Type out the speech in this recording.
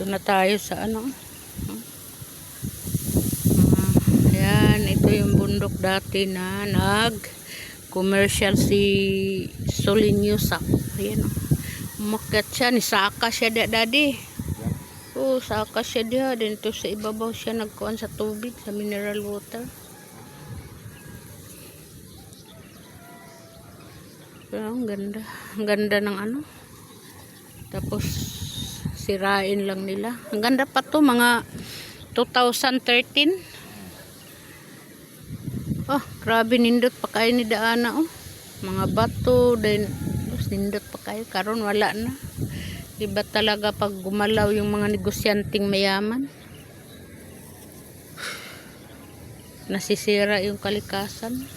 Dito na tayo sa ano. Ayan, ito yung bundok dati na nag-commercial si Solinyosak. Ayan o. Umakyat siya, nisaka siya daddy. Oh, saka siya diha. Dito sa ibabaw siya nagkuhan sa tubig, sa mineral water. Pero ang ganda. Ang ganda ng ano. Tapos sirain lang nila. Ang ganda pa to, mga 2013. Oh, grabe nindot pa kayo ni Daana oh. Mga bato din. Nindot pa kayo. Karon wala na. Iba talaga pag gumalaw yung mga negosyanteng mayaman. Nasisira yung kalikasan.